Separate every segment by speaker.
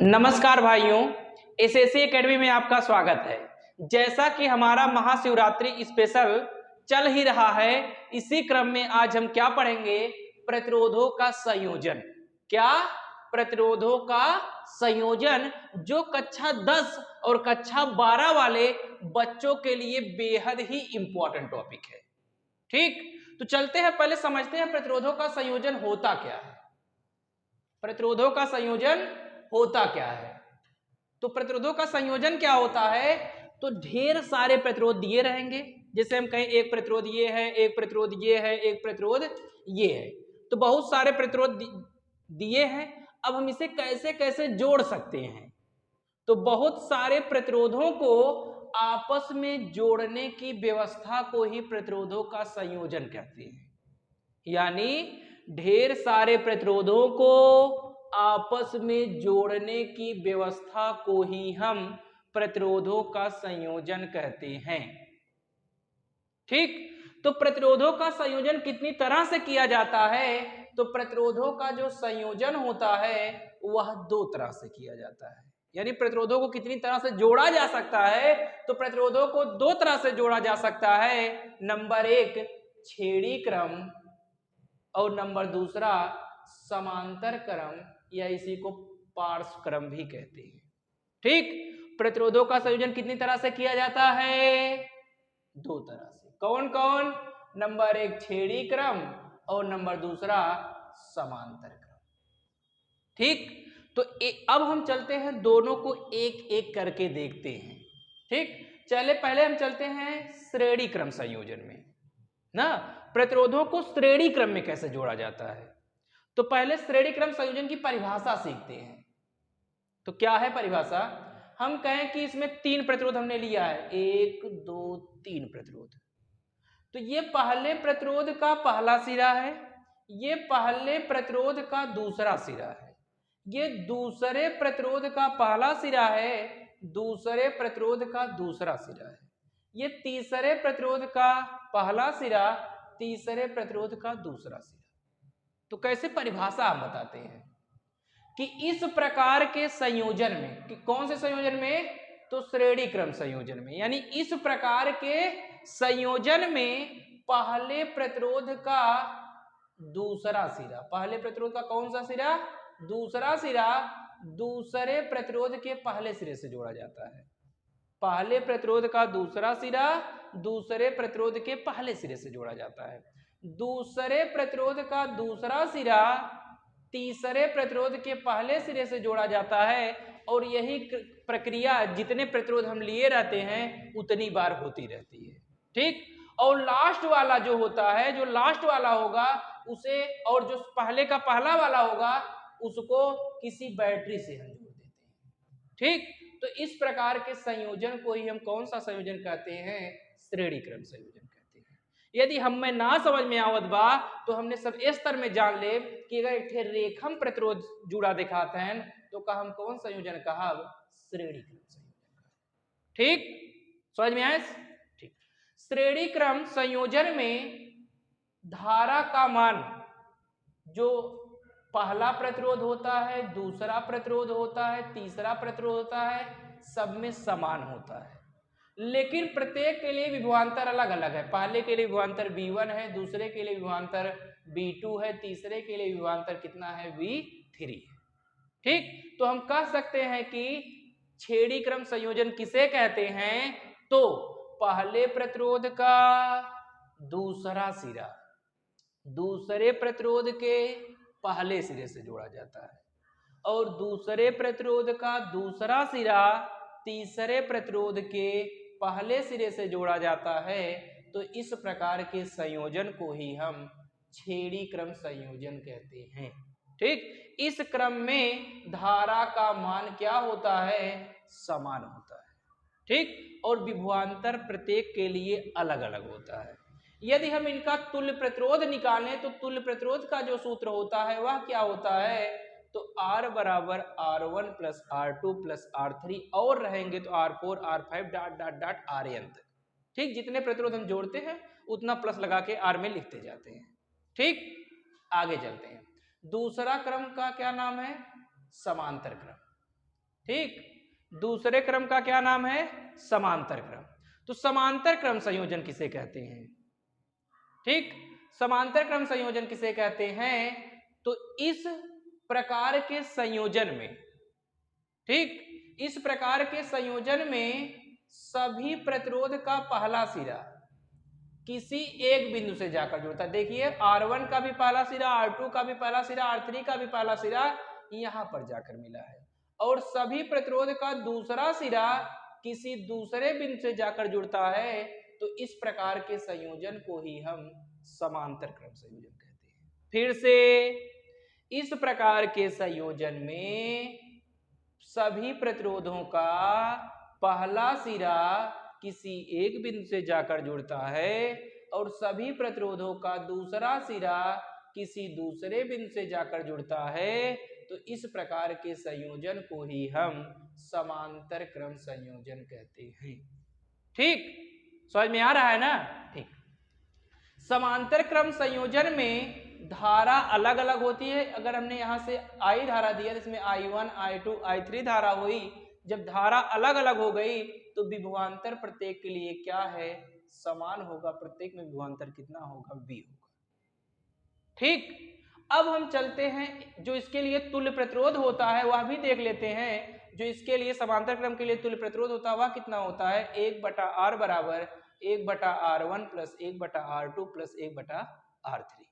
Speaker 1: नमस्कार भाइयों, SSC academy में आपका स्वागत है। जैसा कि हमारा महाशिवरात्रि स्पेशल चल ही रहा है, इसी क्रम में आज हम क्या पढ़ेंगे? प्रतिरोधों का संयोजन। क्या? प्रतिरोधों का संयोजन, जो कक्षा 10 और कक्षा 12 वाले बच्चों के लिए बेहद ही इंपॉर्टेंट टॉपिक है। ठीक, तो चलते हैं, पहले समझते हैं प्रतिरोधों का संयोजन होता क्या है। प्रतिरोधों का संयोजन होता क्या है? तो प्रतिरोधों का संयोजन क्या होता है? तो ढेर सारे प्रतिरोध दिए रहेंगे, जैसे हम कहें एक प्रतिरोध ये है, एक प्रतिरोध ये है, एक प्रतिरोध ये है, तो बहुत सारे प्रतिरोध दिए हैं। अब हम इसे कैसे कैसे जोड़ सकते हैं? तो बहुत सारे प्रतिरोधों को आपस में जोड़ने की व्यवस्था को ही प्रतिरोधों का संयोजन कहते हैं। यानी ढेर सारे प्रतिरोधों को आपस में जोड़ने की व्यवस्था को ही हम प्रतिरोधों का संयोजन कहते हैं। ठीक, तो प्रतिरोधों का संयोजन कितनी तरह से किया जाता है? तो प्रतिरोधों का जो संयोजन होता है वह दो तरह से किया जाता है। यानी प्रतिरोधों को कितनी तरह से जोड़ा जा सकता है? तो प्रतिरोधों को दो तरह से जोड़ा जा सकता है। नंबर एक, छेड़ी क्रम, और नंबर दूसरा समांतर क्रम, या इसी को पार्श्व क्रम भी कहते हैं। ठीक, प्रतिरोधों का संयोजन कितनी तरह से किया जाता है? दो तरह से। कौन कौन? नंबर एक छेड़ी क्रम और नंबर दूसरा समांतर क्रम। ठीक, तो अब हम चलते हैं, दोनों को एक एक करके देखते हैं। ठीक, चले पहले हम चलते हैं श्रेणी क्रम संयोजन में ना। प्रतिरोधों को श्रेणी क्रम में कैसे जोड़ा जाता है? तो पहले श्रेणी क्रम संयोजन की परिभाषा सीखते हैं। तो क्या है परिभाषा? हम कहें कि इसमें तीन प्रतिरोध हमने लिया है, 1 2 3 प्रतिरोध। तो ये पहले प्रतिरोध का पहला सिरा है, ये पहले प्रतिरोध का दूसरा सिरा है, ये दूसरे प्रतिरोध का पहला सिरा है, दूसरे प्रतिरोध का दूसरा सिरा है, ये तीसरे प्रतिरोध का पहला सिरा, तीसरे प्रतिरोध का दूसरा सिरा। तो कैसे परिभाषा हम बताते हैं कि इस प्रकार के संयोजन में, कि कौन से संयोजन में? तो श्रेणी क्रम संयोजन में। यानी इस प्रकार के संयोजन में पहले प्रतिरोध का दूसरा सिरा, पहले प्रतिरोध का कौन सा सिरा? दूसरा सिरा, दूसरे प्रतिरोध के पहले सिरे से जोड़ा जाता है। पहले प्रतिरोध का दूसरा सिरा दूसरे प्रतिरोध के पहले सिरे से जोड़ा जाता है। दूसरे प्रतिरोध का दूसरा सिरा तीसरे प्रतिरोध के पहले सिरे से जोड़ा जाता है, और यही प्रक्रिया जितने प्रतिरोध हम लिए रहते हैं उतनी बार होती रहती है। ठीक, और लास्ट वाला जो होता है, जो लास्ट वाला होगा उसे, और जो पहले का पहला वाला होगा उसको किसी बैटरी से हम जोड़ देते हैं। ठीक, तो इस प्रकार के संयोजन को ही हम कौन सा संयोजन कहते हैं? श्रेणी क्रम संयोजन कहते हैं। यदि हमें ना समझ में आवत बा तो हमने सब इस स्तर में जान ले कि अगर एक रेखम प्रतिरोध जुड़ा दिखाते हैं तो का हम कौन संयोजन कहा? श्रेणी क्रम संयोजन। ठीक, समझ में आए? ठीक, श्रेणी क्रम संयोजन में धारा का मान, जो पहला प्रतिरोध होता है, दूसरा प्रतिरोध होता है, तीसरा प्रतिरोध होता है, सब में समान होता है, लेकिन प्रत्येक के लिए विभवांतर अलग अलग है। पहले के लिए विभवांतर V1 है, दूसरे के लिए विभवांतर V2 है, तीसरे के लिए विभवांतर कितना है? V3 है। ठीक, तो हम कह सकते हैं कि छेड़ी क्रम संयोजन किसे कहते हैं? तो पहले प्रतिरोध का दूसरा सिरा दूसरे प्रतिरोध के पहले सिरे से जोड़ा जाता है, और दूसरे प्रतिरोध का दूसरा सिरा तीसरे प्रतिरोध के पहले सिरे से जोड़ा जाता है। तो इस प्रकार के संयोजन को ही हम छेड़ी क्रम संयोजन कहते हैं। ठीक, इस क्रम में धारा का मान क्या होता है? समान होता है। ठीक, और विभवांतर प्रत्येक के लिए अलग अलग होता है। यदि हम इनका तुल्य प्रतिरोध निकालें तो तुल्य प्रतिरोध का जो सूत्र होता है वह क्या होता है? तो R बराबर R1 plus R2 plus R3, और रहेंगे तो R4 R5 dot dot dot Rn तक। ठीक, जितने प्रतिरोध हम जोड़ते हैं उतना प्लस लगा के R में लिखते जाते हैं। ठीक, आगे चलते हैं। दूसरा क्रम का क्या नाम है? समांतर क्रम। ठीक, दूसरे क्रम का क्या नाम है? समांतर क्रम। तो समांतर क्रम संयोजन किसे कहते हैं? ठीक, समांतर क्रम संयोजन किसे कहते हैं? तो इस प्रकार के संयोजन में, ठीक, इस प्रकार के संयोजन में सभी प्रतिरोध का पहला सिरा किसी एक बिंदु से जाकर जुड़ता है। देखिए R1 का भी पहला सिरा, R2 का भी पहला सिरा, R3 का भी पहला सिरा यहां पर जाकर मिला है, और सभी प्रतिरोध का दूसरा सिरा किसी दूसरे बिंदु से जाकर जुड़ता है। तो इस प्रकार के संयोजन को ही हम समांतर क्रम संयोजन कहते हैं। फिर से, इस प्रकार के संयोजन में सभी प्रतिरोधों का पहला सिरा किसी एक बिंदु से जाकर जुड़ता है और सभी प्रतिरोधों का दूसरा सिरा किसी दूसरे बिंदु से जाकर जुड़ता है। तो इस प्रकार के संयोजन को ही हम समांतर क्रम संयोजन कहते हैं। ठीक, समझ में आ रहा है ना? ठीक, समांतर क्रम संयोजन में धारा अलग अलग होती है। अगर हमने यहां से I धारा दिया, इसमें I1, I2, I3 धारा हुई। जब धारा अलग अलग हो गई तो विभवांतर प्रत्येक के लिए क्या है? समान होगा। प्रत्येक में विभवांतर कितना होगा? V होगा। ठीक, अब हम चलते हैं, जो इसके लिए तुल्य प्रतिरोध होता है वह भी देख लेते हैं। जो इसके लिए समांतर क्रम के लिए तुल्य प्रतिरोध होता है वह कितना होता है? 1/R बराबर 1/R1 plus 1/R2 plus 1/R3।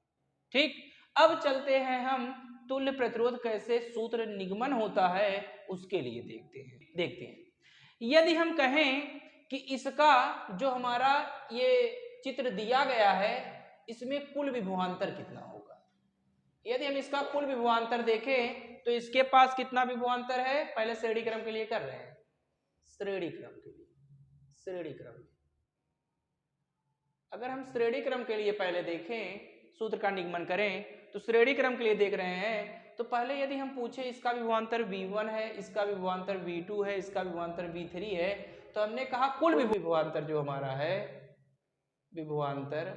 Speaker 1: ठीक, अब चलते हैं हम तुल्य प्रतिरोध कैसे सूत्र निगमन होता है उसके लिए देखते हैं। यदि हम कहें कि इसका जो हमारा ये चित्र दिया गया है, इसमें कुल विभवांतर कितना होगा? यदि हम इसका कुल विभवांतर देखें तो इसके पास कितना विभवांतर है? पहले श्रेणी क्रम के लिए कर रहे हैं, श्रेणी क्रम के लिए, श्रेणी क्रम। अगर हम श्रेणी क्रम के लिए पहले देखें, सूत्र का निगमन करें, तो श्रेणी क्रम के लिए देख रहे हैं। तो पहले यदि हम पूछे इसका विभवांतर V1 है, इसका विभवांतर V2 है, इसका विभवांतर V3 है, तो हमने कहा कुल विभवांतर जो हमारा है, विभवांतर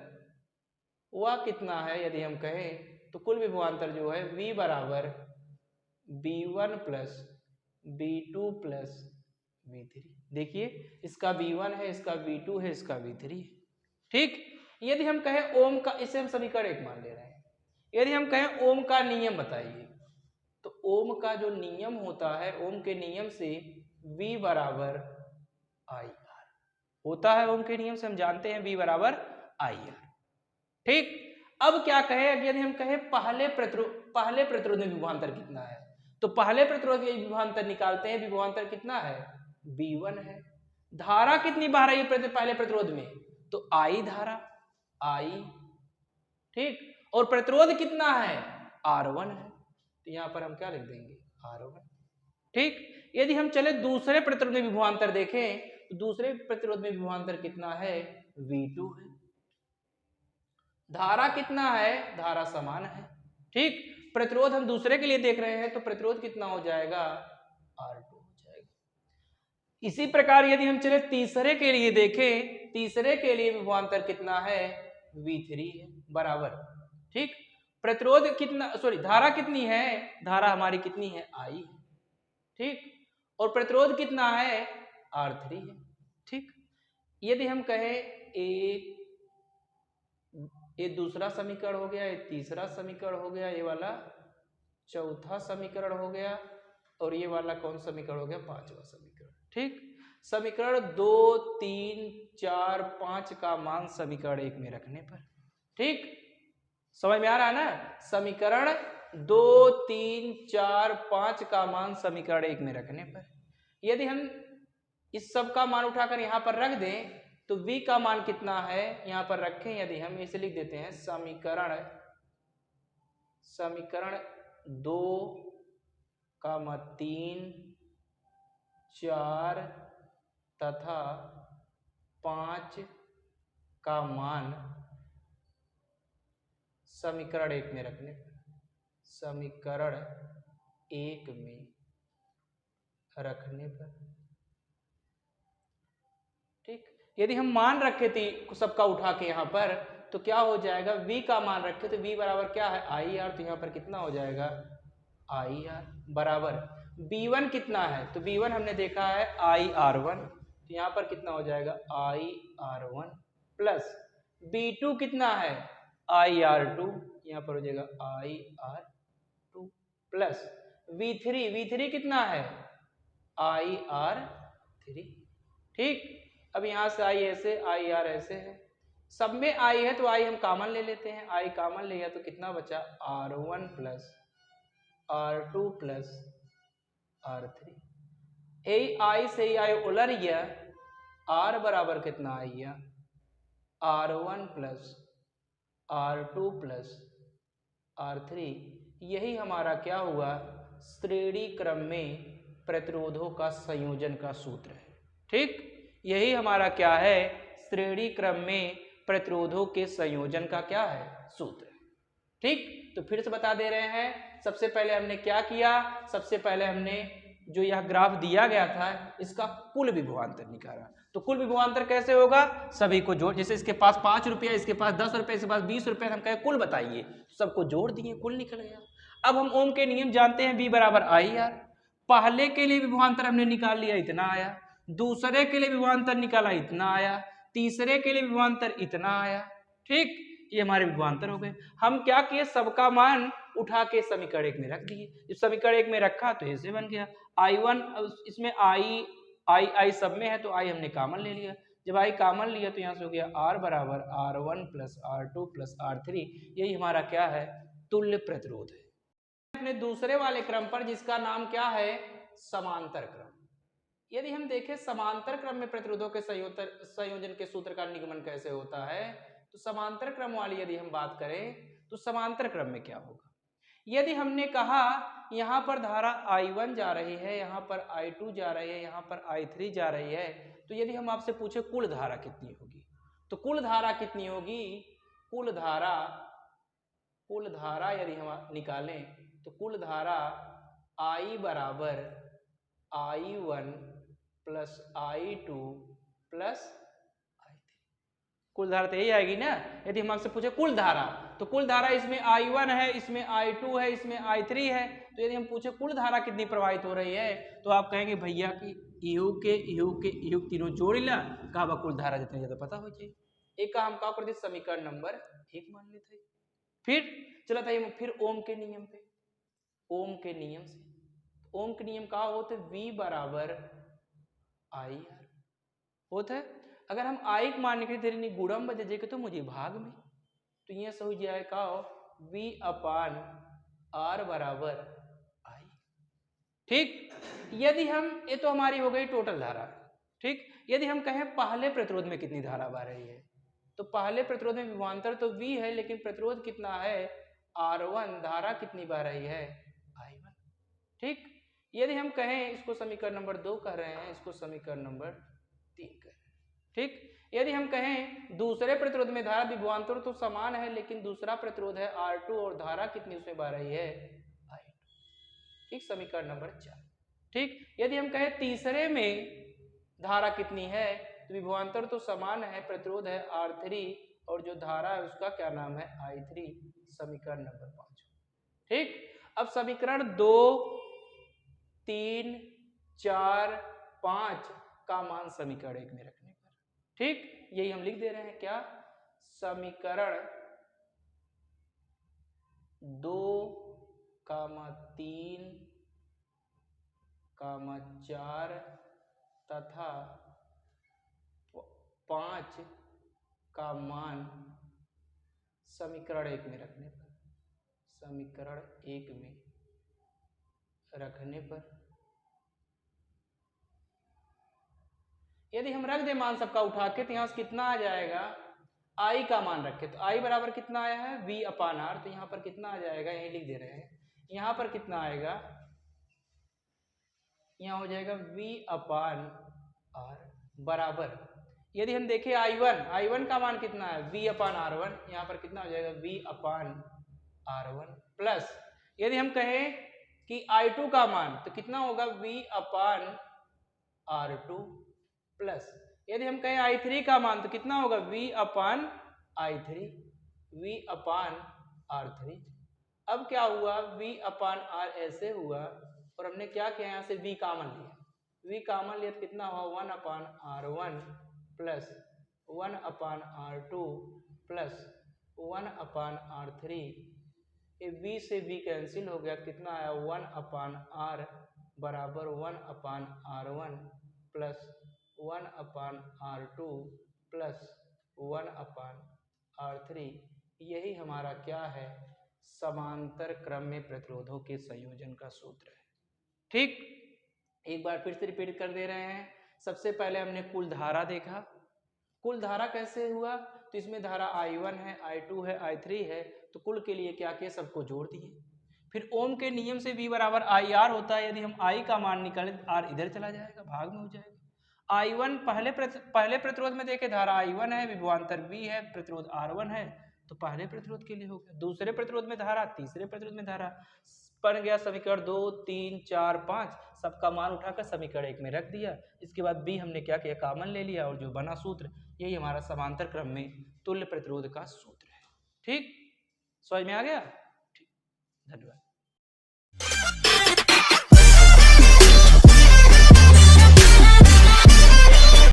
Speaker 1: वह कितना है? यदि हम कहें तो कुल विभवांतर जो है V बराबर V1 plus V2 plus V3। देखिए इसका V1 है, इसका V2 है, इसका V3 है। ठीक, यदि हम कहें ओम का, इसे हम समीकरण 1 मान ले रहे हैं। यदि हम कहें ओम का नियम बताइए, तो ओम का जो नियम होता है, ओम के नियम से V बराबर IR होता है। ओम के नियम से हम जानते हैं V बराबर IR। ठीक, अब क्या कहें? यदि हम कहें पहले प्रतिरोध में विभवांतर कितना है, तो पहले प्रतिरोध के विभवांतर निकालते हैं। विभवांतर कितना है? V1 है। धारा कितनी बह रही है पहले प्रतिरोध में? तो I धारा, I। ठीक, और प्रतिरोध कितना है? R1 है। तो यहां पर हम क्या लिख देंगे? R1। ठीक, यदि हम चले दूसरे प्रतिरोध में विभवांतर देखें, तो दूसरे प्रतिरोध में विभवांतर कितना है? V2 है। धारा कितना है? धारा समान है। ठीक, प्रतिरोध हम दूसरे के लिए देख रहे हैं, तो प्रतिरोध कितना हो जाएगा? R2 हो जाएगा। इसी प्रकार यदि हम चले तीसरे के लिए देखें, तीसरे के लिए विभवांतर कितना है? V3 है बराबर। ठीक, प्रतिरोध कितना, धारा कितनी है? धारा हमारी कितनी है? I है। ठीक, और प्रतिरोध कितना है? R3 है। ठीक, यदि हम कहें ये दूसरा समीकरण हो गया, ये तीसरा समीकरण हो गया, ये वाला चौथा समीकरण हो गया, और ये वाला कौन समीकरण हो गया? पांचवा समीकरण। ठीक, समीकरण 2, 3, 4, 5 का मान समीकरण 1 में रखने पर, ठीक, समझ में आ रहा है ना? समीकरण 2, 3, 4, 5 का मान समीकरण 1 में रखने पर यदि हम इस सब का मान उठाकर यहां पर रख दें, तो V का मान कितना है यहां पर रखें। यदि हम इसे लिख देते हैं समीकरण 2, 3, 4 तथा 5 का मान समीकरण 1 में रखने पर, समीकरण 1 में रखने पर, ठीक, यदि हम मान रखे थे सबका उठा के यहां पर, तो क्या हो जाएगा? V का मान रखे तो V बराबर क्या है? IR। तो यहां पर कितना हो जाएगा? IR बराबर B1 कितना है, तो B1 हमने देखा है IR1, तो यहाँ पर कितना हो जाएगा IR1 प्लस B2 कितना है IR2, यहाँ पर हो जाएगा IR2 प्लस V3 कितना है IR3। ठीक, अब यहाँ से I ऐसे IR ऐसे है, सब में I है तो I हम कॉमन ले लेते हैं, I कॉमन लिया तो कितना बचा R1 plus R2 plus R3। यही I से ही I उलर गया, R बराबर कितना आ गया R1 plus R2 plus R3। यही हमारा क्या हुआ श्रेणी क्रम में प्रतिरोधों का संयोजन का सूत्र है। ठीक, यही हमारा क्या है श्रेणी क्रम में प्रतिरोधों के संयोजन का क्या है सूत्र है। ठीक, तो फिर से बता दे रहे हैं, सबसे पहले हमने क्या किया, सबसे पहले हमने जो यह ग्राफ दिया गया था इसका कुल विभवांतर निकाला। तो कुल विभवांतर कैसे होगा, सभी को जोड़, जैसे इसके पास 5 रुपया, इसके पास 10 रुपये, इसके पास 20 रुपये, हम कहे कुल बताइए, सबको जोड़ दिए, कुल निकल गया। अब हम ओम के नियम जानते हैं, V बराबर IR। पहले के लिए विभवांतर हमने निकाल लिया, इतना आया, दूसरे के लिए विभवांतर निकाला, इतना आया, तीसरे के लिए विभवांतर इतना आया। ठीक, ये हमारे विभवांतर हो गए। हम क्या किए, सबका मान उठा के समीकरण 1 में रख दिए। जब समीकरण 1 में रखा तो ऐसे बन गया I1, इसमें I सब में है तो I हमने कॉमन ले लिया, जब I कॉमन लिया तो यहाँ से हो गया R बराबर R1 plus R2 plus R3। यही हमारा क्या है तुल्य प्रतिरोध है। अपने दूसरे वाले क्रम पर जिसका नाम क्या है समांतर क्रम। यदि हम देखें समांतर क्रम में प्रतिरोधों के संयोजन के सूत्र का निगमन कैसे होता है, तो समांतर क्रम वाली यदि हम बात करें तो समांतर क्रम में क्या होगा, यदि हमने कहा यहाँ पर धारा I1 जा रही है, यहाँ पर I2 जा रही है, यहाँ पर I3 जा रही है, तो यदि हम आपसे पूछे कुल धारा कितनी होगी, तो कुल धारा कितनी होगी, कुल धारा यदि हम निकालें तो कुल धारा I बराबर I1 plus I2 plus I3। कुल धारा तो यही आएगी ना। यदि हम आपसे पूछे कुल धारा, तो कुल धारा इसमें I1 है, इसमें I2 है, इसमें I3 है, तो यदि हम पूछे कुल धारा कितनी प्रवाहित हो रही है, तो आप कहेंगे भैया कि इहू तीनों जोड़ ला, कहा कुल धारा जितनी ज्यादा पता हो जाए। एक का हम क्या करते समीकरण नंबर 1 मान लेते। फिर चला था फिर ओम के नियम पे, ओम के नियम से, ओम के नियम का होते V बराबर IR होता है। अगर हम I मानने के लिए गुणम बजेगा तो मुझे भाग में, तो ये सही जाए का V अपान R बराबर I। ठीक, यदि हम, ये तो हमारी हो गई टोटल धारा। ठीक, यदि हम कहें पहले प्रतिरोध में कितनी धारा बह रही है, तो पहले प्रतिरोध में विभवांतर तो V है, लेकिन प्रतिरोध कितना है R1, धारा कितनी बह रही है I1। ठीक, यदि हम कहें इसको समीकरण नंबर 2 कह रहे हैं, इसको समीकरण नंबर 3 कह रहे हैं। ठीक, यदि हम कहें दूसरे प्रतिरोध में धारा विभवांतर तो समान है, लेकिन दूसरा प्रतिरोध है R2 और धारा कितनी उसमें बह रही है I2। ठीक, समीकरण नंबर 4। ठीक, यदि हम कहें तीसरे में धारा कितनी है, तो विभवांतर तो समान है, प्रतिरोध है R3 और जो धारा है उसका क्या नाम है I3, समीकरण नंबर 5। ठीक, अब समीकरण 2, 3, 4, 5 का मान समीकरण 1 में रखने पर, ठीक, यही हम लिख दे रहे हैं क्या, समीकरण 2, 3, 4 तथा 5 का मान समीकरण 1 में रखने पर, समीकरण 1 में रखने पर यदि हम रख दे मान सबका उठा के, तो यहां से कितना आ जाएगा, I का मान रखे तो I बराबर कितना आया है V अपान R, तो यहां पर कितना आ जाएगा, यही लिख दे रहे हैं, यहां पर कितना आएगा, यहां हो जाएगा V अपान R बराबर, यदि हम देखें I1 का मान कितना है V अपान R1, यहां पर कितना हो जाएगा V अपान R1 प्लस, यदि हम कहें कि I2 का मान तो कितना होगा V अपान R2 प्लस, यदि हम कहें I3 का मान तो कितना होगा V अपान I3, V अपान R3। अब क्या हुआ V अपान R ऐसे हुआ, और हमने क्या किया, यहाँ से v कॉमन लिया, v कॉमन लिया तो कितना हुआ 1/r1 plus 1/r2 plus 1/r3। ये v से v कैंसिल हो गया, कितना आया 1/r बराबर 1/r1 plus 1/r2 plus 1/r3। यही हमारा क्या है, समांतर क्रम में प्रतिरोधों के संयोजन का सूत्र है। ठीक, एक बार फिर से रिपीट कर दे रहे हैं। सबसे पहले हमने कुल धारा देखा, कुल धारा कैसे हुआ, तो इसमें धारा I1 है, I2 है, I3 है, तो कुल के लिए क्या किया, सबको जोड़ दिए। फिर ओम के नियम से V बराबर IR होता है, यदि हम I का मान निकालें तो R इधर चला जाएगा, भाग में हो जाएगा। I1 पहले प्रतिरोध में देखे धारा I1 है, विभवांतर V है, प्रतिरोध R1 है, तो पहले प्रतिरोध के लिए हो गया। दूसरे प्रतिरोध में धारा, तीसरे प्रतिरोध में धारा, बन गया समीकरण 2, 3, 4, 5, सबका मान उठाकर समीकरण 1 में रख दिया। इसके बाद B हमने क्या किया, कॉमन ले लिया, और जो बना सूत्र यही हमारा समांतर क्रम में तुल्य प्रतिरोध का सूत्र है। ठीक, समझ में आ गया? ठीक, धन्यवाद।